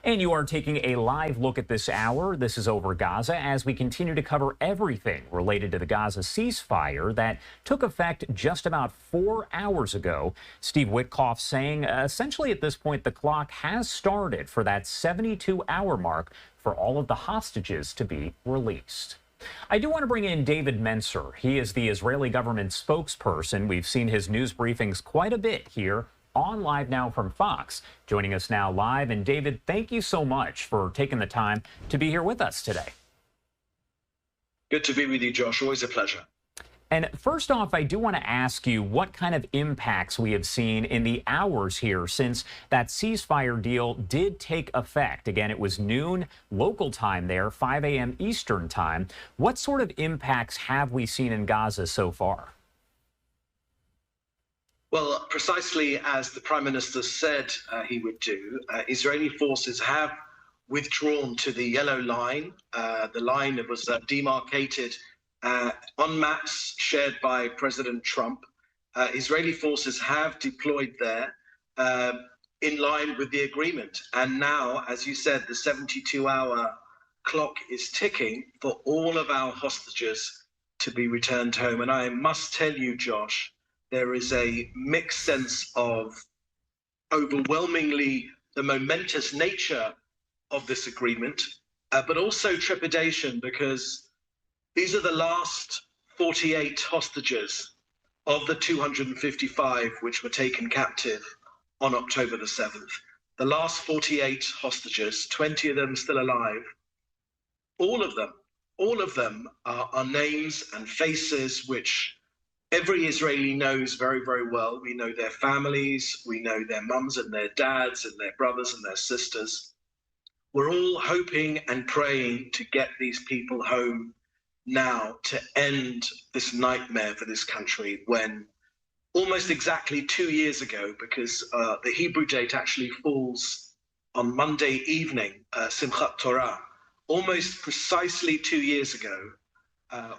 And you are taking a live look at this hour. This is Over Gaza as we continue to cover everything related to the Gaza ceasefire that took effect just about 4 hours ago. Steve Witkoff saying essentially at this point the clock has started for that 72-hour mark for all of the hostages to be released. I do want to bring in David Mencer. He is the Israeli government spokesperson. We've seen his news briefings quite a bit here on Live Now from Fox. Joining us now live. And David, thank you so much for taking the time to be here with us today. Good to be with you, Josh. Always a pleasure. And first off, I do want to ask you what kind of impacts we have seen in the hours here since that ceasefire deal did take effect. Again, it was noon local time there, 5 a.m. Eastern time. What sort of impacts have we seen in Gaza so far? Well, precisely as the Prime Minister said he would do, Israeli forces have withdrawn to the yellow line, the line that was demarcated on maps shared by President Trump. Israeli forces have deployed there in line with the agreement. And now, as you said, the 72-hour clock is ticking for all of our hostages to be returned home. And I must tell you, Josh, there is a mixed sense of overwhelmingly the momentous nature of this agreement, but also trepidation because these are the last 48 hostages of the 255 which were taken captive on October the 7th. The last 48 hostages, 20 of them still alive, all of them are names and faces which every Israeli knows very, very well. We know their families, we know their mums and their dads and their brothers and their sisters. We're all hoping and praying to get these people home now to end this nightmare for this country when almost exactly 2 years ago, because the Hebrew date actually falls on Monday evening, Simchat Torah, almost precisely 2 years ago,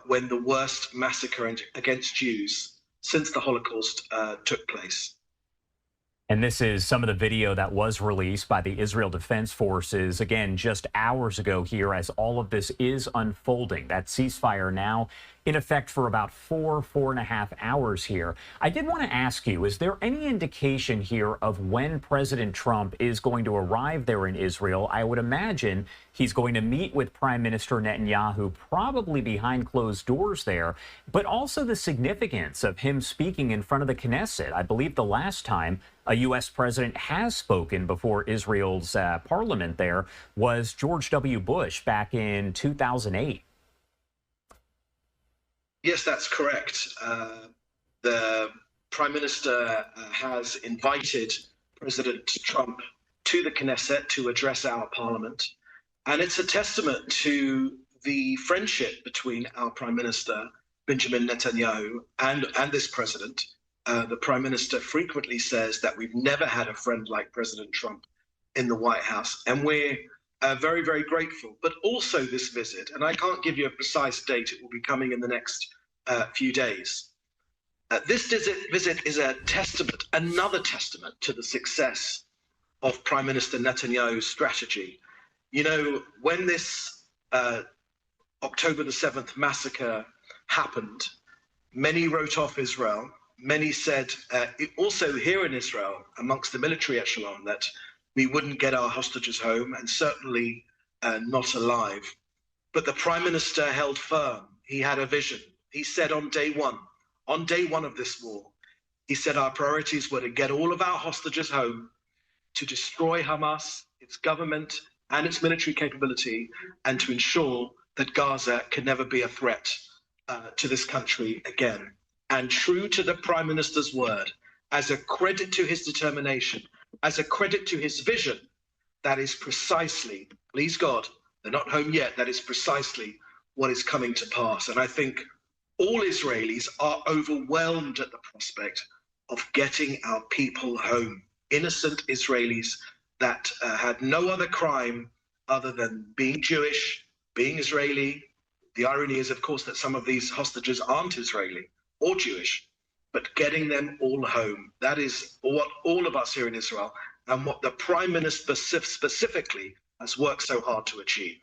when the worst massacre against Jews since the Holocaust took place. And this is some of the video that was released by the Israel Defense Forces, again, just hours ago here as all of this is unfolding. That ceasefire now in effect for about 4.5 hours here. I did want to ask you, is there any indication here of when President Trump is going to arrive there in Israel? I would imagine he's going to meet with Prime Minister Netanyahu, probably behind closed doors there, but also the significance of him speaking in front of the Knesset. I believe the last time a U.S. president has spoken before Israel's parliament there was George W. Bush back in 2008. Yes, that's correct. The Prime Minister has invited President Trump to the Knesset to address our parliament. And it's a testament to the friendship between our Prime Minister, Benjamin Netanyahu, and this president. The Prime Minister frequently says that we've never had a friend like President Trump in the White House. And we're very, very grateful. But also this visit, and I can't give you a precise date, it will be coming in the next few days. This visit is a testament, another testament to the success of Prime Minister Netanyahu's strategy. You know, when this October the 7th massacre happened, many wrote off Israel. Many said, also here in Israel, amongst the military echelon, that we wouldn't get our hostages home, and certainly not alive. But the Prime Minister held firm. He had a vision. He said on day one of this war, he said our priorities were to get all of our hostages home, to destroy Hamas, its government, and its military capability, and to ensure that Gaza can never be a threat to this country again. And true to the Prime Minister's word, as a credit to his determination, as a credit to his vision, that is precisely, please God, they're not home yet, that is precisely what is coming to pass. And I think all Israelis are overwhelmed at the prospect of getting our people home. Innocent Israelis that had no other crime other than being Jewish, being Israeli. The irony is, of course, that some of these hostages aren't Israeli or Jewish, but getting them all home. That is what all of us here in Israel and what the Prime Minister specifically has worked so hard to achieve.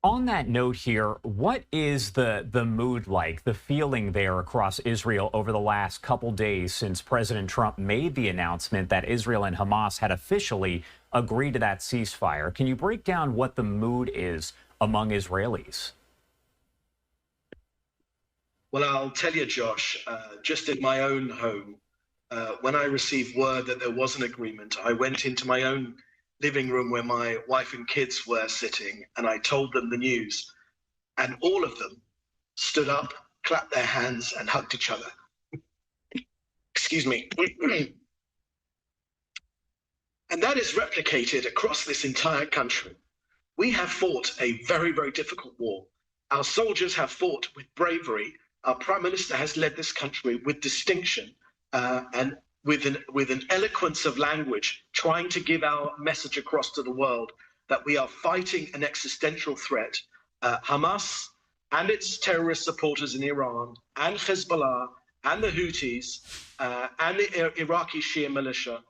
On that note here, what is the mood like, the feeling there across Israel over the last couple days since President Trump made the announcement that Israel and Hamas had officially agreed to that ceasefire? Can you break down what the mood is among Israelis? Well, I'll tell you, Josh, just in my own home, when I received word that there was an agreement, I went into my own living room where my wife and kids were sitting, and I told them the news. And all of them stood up, clapped their hands, and hugged each other. Excuse me. And that is replicated across this entire country. We have fought a very, very difficult war. Our soldiers have fought with bravery. Our Prime Minister has led this country with distinction and with an eloquence of language, trying to give our message across to the world that we are fighting an existential threat. Hamas and its terrorist supporters in Iran, and Hezbollah, and the Houthis, and the Iraqi Shia militia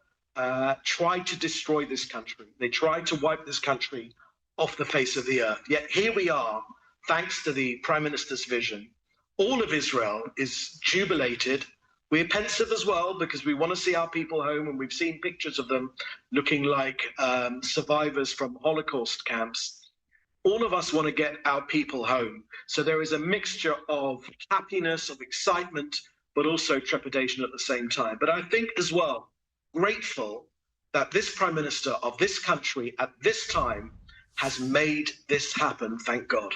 tried to destroy this country. They tried to wipe this country off the face of the earth. Yet here we are, thanks to the Prime Minister's vision. All of Israel is jubilated. We're pensive as well because we want to see our people home, and we've seen pictures of them looking like survivors from Holocaust camps. All of us want to get our people home. So there is a mixture of happiness, of excitement, but also trepidation at the same time. But I think as well, grateful that this Prime Minister of this country at this time has made this happen, thank God.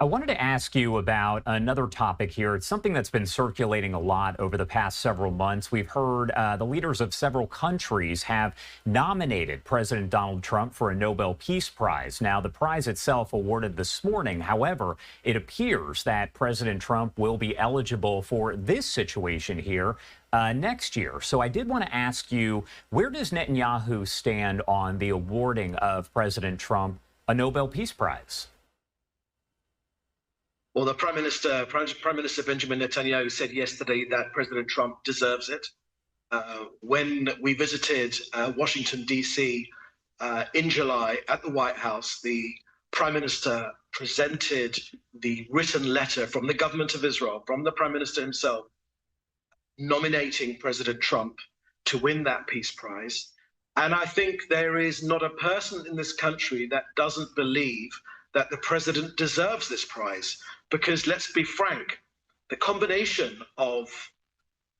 I wanted to ask you about another topic here. It's something that's been circulating a lot over the past several months. We've heard the leaders of several countries have nominated President Donald Trump for a Nobel Peace Prize. Now, the prize itself awarded this morning. However, it appears that President Trump will be eligible for this situation here next year. So I did want to ask you, where does Netanyahu stand on the awarding of President Trump a Nobel Peace Prize? Well, the Prime Minister Benjamin Netanyahu said yesterday that President Trump deserves it. When we visited Washington, D.C. In July at the White House, the Prime Minister presented the written letter from the government of Israel, from the Prime Minister himself, nominating President Trump to win that Peace Prize. And I think there is not a person in this country that doesn't believe that the president deserves this prize. Because let's be frank, the combination of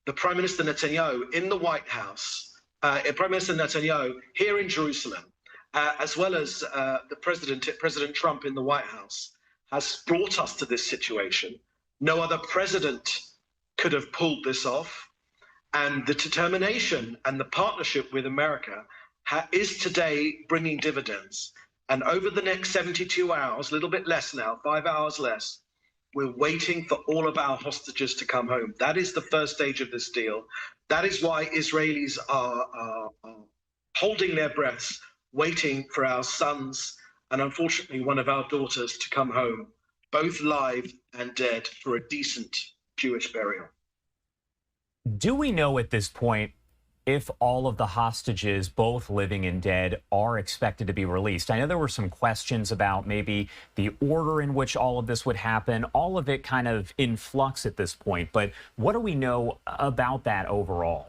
the Prime Minister Netanyahu in the White House, Prime Minister Netanyahu here in Jerusalem, as well as the President Trump in the White House, has brought us to this situation. No other president could have pulled this off. And the determination and the partnership with America is today bringing dividends. And over the next 72 hours, a little bit less now, 5 hours less, we're waiting for all of our hostages to come home. That is the first stage of this deal. That is why Israelis are holding their breaths, waiting for our sons and unfortunately one of our daughters to come home, both live and dead, for a decent Jewish burial. Do we know at this point if all of the hostages, both living and dead, are expected to be released? I know there were some questions about maybe the order in which all of this would happen, all of it kind of in flux at this point. But what do we know about that overall?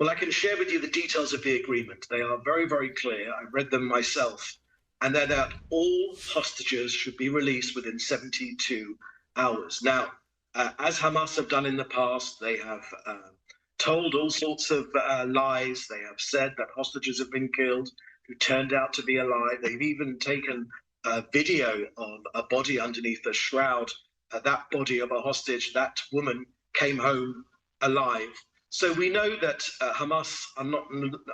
Well, I can share with you the details of the agreement. They are very, very clear. I read them myself. And they're that all hostages should be released within 72 hours. Now, as Hamas have done in the past, they have told all sorts of lies. They have said that hostages have been killed who turned out to be alive. They've even taken a video of a body underneath a shroud. That body of a hostage, that woman came home alive. So we know that Hamas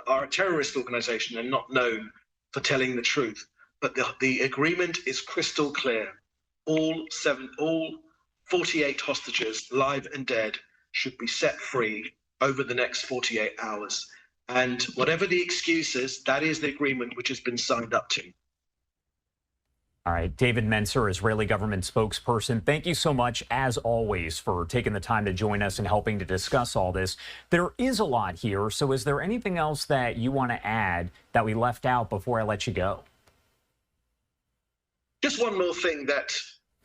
are a terrorist organization and not known for telling the truth. But the agreement is crystal clear. All 48 hostages, live and dead, should be set free over the next 48 hours. And whatever the excuse is, that is the agreement which has been signed up to. All right, David Mencer, Israeli government spokesperson, thank you so much, as always, for taking the time to join us and helping to discuss all this. There is a lot here, so is there anything else that you want to add that we left out before I let you go? Just one more thing, that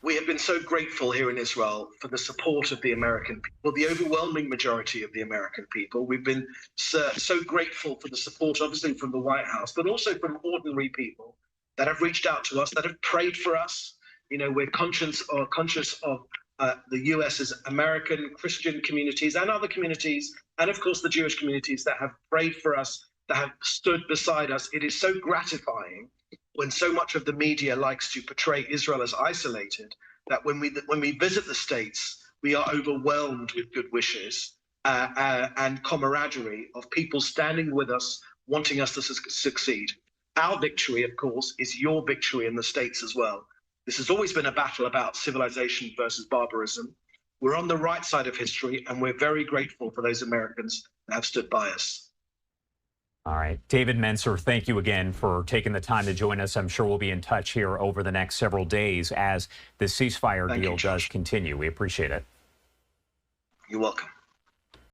we have been so grateful here in Israel for the support of the American people, the overwhelming majority of the American people. We've been so grateful for the support, obviously, from the White House, but also from ordinary people that have reached out to us, that have prayed for us. You know, we're conscious of the US's American Christian communities and other communities, and of course the Jewish communities that have prayed for us, that have stood beside us. It is so gratifying when so much of the media likes to portray Israel as isolated, that when we visit the States, we are overwhelmed with good wishes and camaraderie of people standing with us, wanting us to succeed. Our victory, of course, is your victory in the States as well. This has always been a battle about civilization versus barbarism. We're on the right side of history, and we're very grateful for those Americans that have stood by us. All right. David Mencer, thank you again for taking the time to join us. I'm sure we'll be in touch here over the next several days as the ceasefire deal does continue. We appreciate it. You're welcome.